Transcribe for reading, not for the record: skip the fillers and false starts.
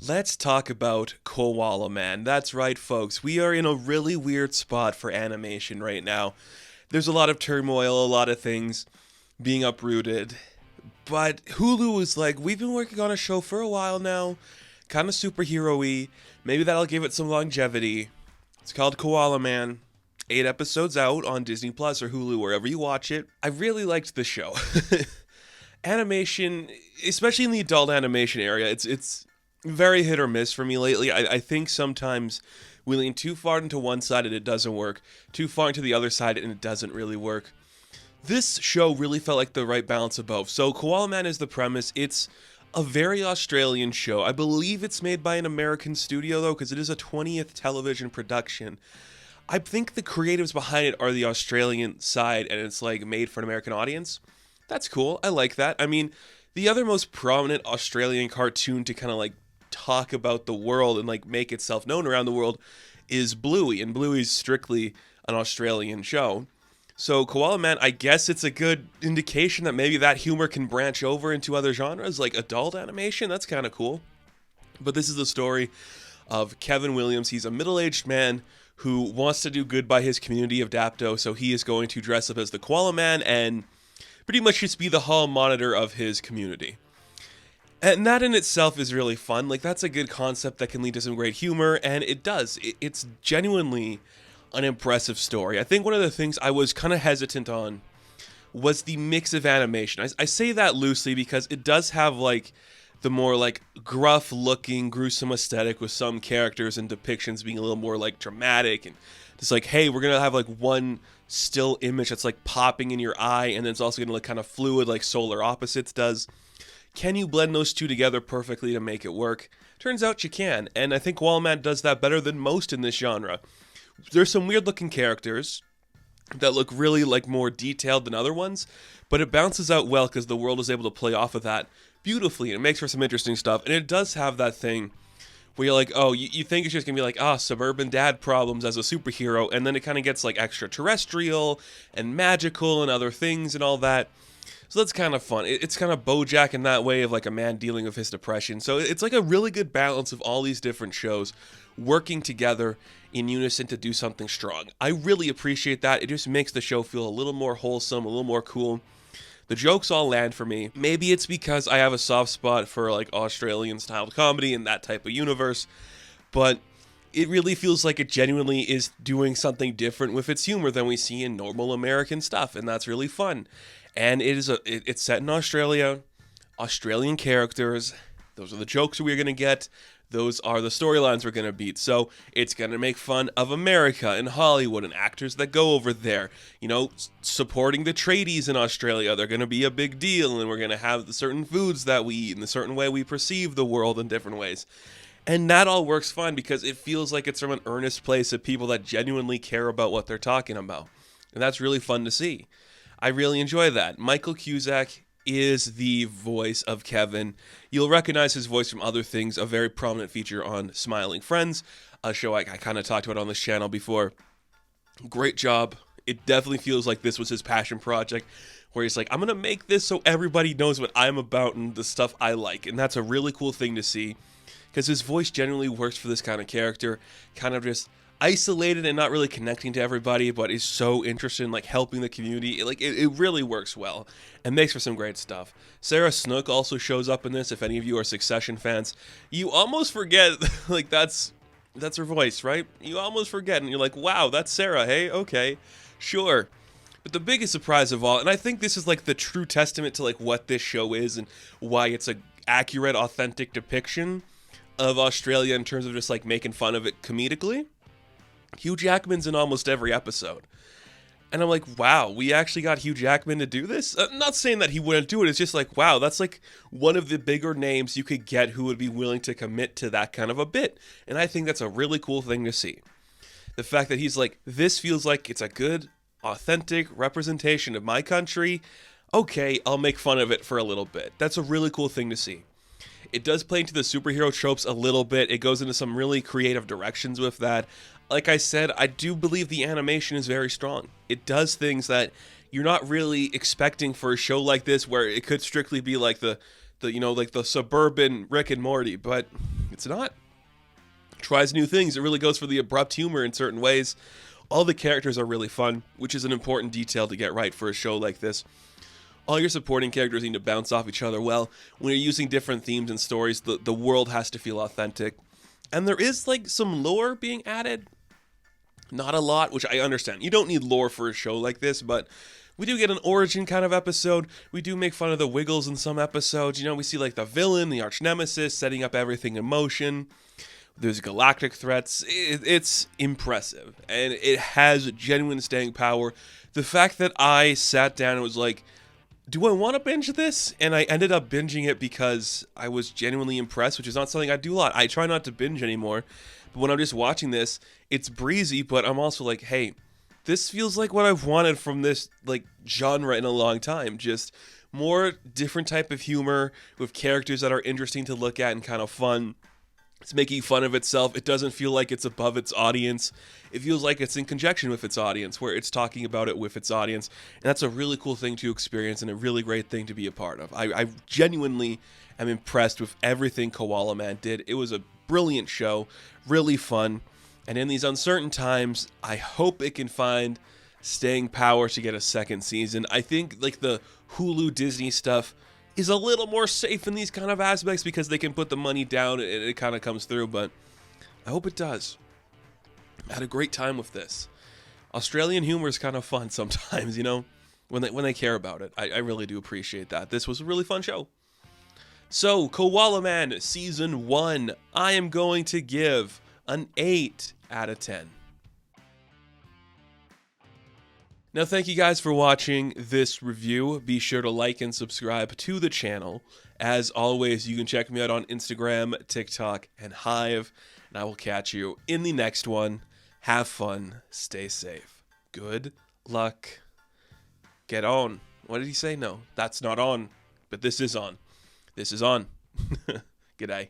Let's talk about Koala Man. That's right, folks. We are in a really weird spot for animation right now. There's a lot of turmoil, a lot of things being uprooted. But Hulu is like, we've been working on a show for a while now, kind of superhero y. Maybe that'll give it some longevity. It's called Koala Man. 8 episodes out on Disney Plus or Hulu, wherever you watch it. I really liked the show. Animation, especially in the adult animation area, it's very hit or miss for me lately. I think sometimes we lean too far into one side and it doesn't work, too far into the other side and it doesn't really work. This show really felt like the right balance of both. So, Koala Man is the premise. It's a very Australian show. I believe it's made by an American studio, though, because it is a 20th television production. I think the creatives behind it are the Australian side, and it's like made for an American audience. That's cool. I like that. I mean, the other most prominent Australian cartoon to kind of like talk about the world and like make itself known around the world is Bluey, and Bluey's strictly an Australian show. So Koala Man, I guess it's a good indication that maybe that humor can branch over into other genres like adult animation. That's kind of cool. But this is the story of Kevin Williams. He's a middle-aged man who wants to do good by his community of Dapto, so he is going to dress up as the Koala Man and pretty much just be the hall monitor of his community. And that in itself is really fun. Like, that's a good concept that can lead to some great humor, and it does. It's genuinely an impressive story. I think one of the things I was kind of hesitant on was the mix of animation. I say that loosely because it does have, like, the more, like, gruff-looking, gruesome aesthetic with some characters and depictions being a little more, like, dramatic and just like, hey, we're gonna have, like, one still image that's, like, popping in your eye, and then it's also gonna look kind of fluid like Solar Opposites does. Can you blend those two together perfectly to make it work? Turns out you can, and I think Koala Man does that better than most in this genre. There's some weird looking characters that look really like more detailed than other ones, but it bounces out well because the world is able to play off of that beautifully, and it makes for some interesting stuff. And it does have that thing where you're like, oh, you think it's just gonna be like, suburban dad problems as a superhero, and then it kind of gets like extraterrestrial and magical and other things and all that. So that's kind of fun. It's kind of BoJack in that way of like a man dealing with his depression. So it's like a really good balance of all these different shows working together in unison to do something strong. I really appreciate that. It just makes the show feel a little more wholesome, a little more cool. The jokes all land for me. Maybe it's because I have a soft spot for like Australian styled comedy and that type of universe, but it really feels like it genuinely is doing something different with its humor than we see in normal American stuff, and that's really fun. And it's set in Australia, Australian characters. Those are the jokes we're gonna get. Those are the storylines we're gonna beat. So it's gonna make fun of America and Hollywood and actors that go over there. You know, supporting the tradies in Australia. They're gonna be a big deal, and we're gonna have the certain foods that we eat and the certain way we perceive the world in different ways. And that all works fine because it feels like it's from an earnest place of people that genuinely care about what they're talking about. And that's really fun to see. I really enjoy that. Michael Cusack is the voice of Kevin. You'll recognize his voice from other things, a very prominent feature on Smiling Friends, a show I kind of talked about on this channel before. Great job. It definitely feels like this was his passion project, where he's like, I'm going to make this so everybody knows what I'm about and the stuff I like. And that's a really cool thing to see, because his voice generally works for this kind of character, kind of just isolated and not really connecting to everybody, but is so interested in like helping the community. It really works well and makes for some great stuff. Sarah Snook also shows up in this. If any of you are Succession fans, you almost forget like that's her voice, right? You almost forget, and you're like, wow, that's Sarah. Hey, okay, sure. But the biggest surprise of all, and I think this is like the true testament to like what this show is and why it's a accurate, authentic depiction of Australia in terms of just like making fun of it comedically. Hugh Jackman's in almost every episode. And I'm like, wow, we actually got Hugh Jackman to do this? I'm not saying that he wouldn't do it, it's just like, wow, that's like one of the bigger names you could get who would be willing to commit to that kind of a bit. And I think that's a really cool thing to see. The fact that he's like, this feels like it's a good, authentic representation of my country. Okay, I'll make fun of it for a little bit. That's a really cool thing to see. It does play into the superhero tropes a little bit. It goes into some really creative directions with that. Like I said, I do believe the animation is very strong. It does things that you're not really expecting for a show like this, where it could strictly be like the like the suburban Rick and Morty, but it's not. It tries new things. It really goes for the abrupt humor in certain ways. All the characters are really fun, which is an important detail to get right for a show like this. All your supporting characters need to bounce off each other well. When you're using different themes and stories, the world has to feel authentic. And there is like some lore being added. Not a lot, which I understand. You don't need lore for a show like this, but we do get an origin kind of episode. We do make fun of the Wiggles in some episodes. We see like the villain, the arch nemesis, setting up everything in motion. There's galactic threats. It's impressive, and it has genuine staying power. The fact that I sat down and was like, do I want to binge this? And I ended up binging it because I was genuinely impressed, which is not something I do a lot. I try not to binge anymore, but when I'm just watching this, it's breezy, but I'm also like, hey, this feels like what I've wanted from this like genre in a long time. Just more different type of humor with characters that are interesting to look at and kind of fun. It's making fun of itself. It doesn't feel like it's above its audience. It feels like it's in conjunction with its audience, where it's talking about it with its audience. And that's a really cool thing to experience and a really great thing to be a part of. I genuinely am impressed with everything Koala Man did. It was a brilliant show, really fun. And in these uncertain times, I hope it can find staying power to get a second season. I think like the Hulu Disney stuff is a little more safe in these kind of aspects because they can put the money down and it kind of comes through, but I hope it does. I had a great time with this. Australian humor is kind of fun sometimes, when they care about it. I really do appreciate that. This was a really fun show. So, Koala Man Season 1, I am going to give an 8 out of 10. Now, thank you guys for watching this review. Be sure to like and subscribe to the channel. As always, you can check me out on Instagram, TikTok, and Hive. And I will catch you in the next one. Have fun. Stay safe. Good luck. Get on. What did he say? No, that's not on. But this is on. This is on. G'day.